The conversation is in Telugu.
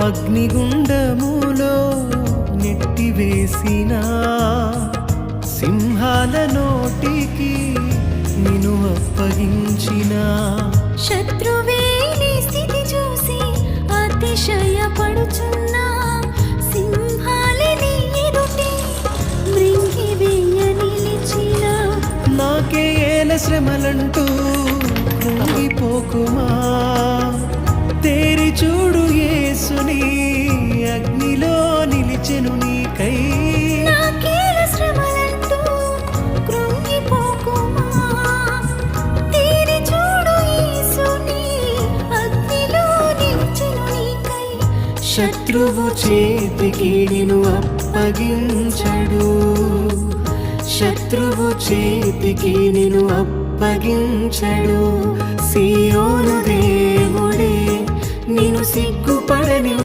అగ్నిగుండములో నెట్టివేసిన సింహాల నోటికి నిన్ను అప్పగించిన శత్రువే నీ స్థితి చూసి అతిశయపడుచున్నా సింహాలే నీ ఎదుటే మృంగివేయ నిలిచిన నాకే ఏల శ్రమలంటూ కృంగిపోకుమా తేరి చూడు యేసుని అగ్నిలో నిలిచెను నీకై నాకేల శ్రమలంటూ కృంగిపోకుమా తేరి చూడు యేసుని అగ్నిలో నిలిచెను నీకై శత్రువు చేతికి నిన్ను అప్పగించడు శత్రువు చేతికి నిన్ను అప్పగించడు సియోను దేవుడే నిన్ను సిగ్గుపడని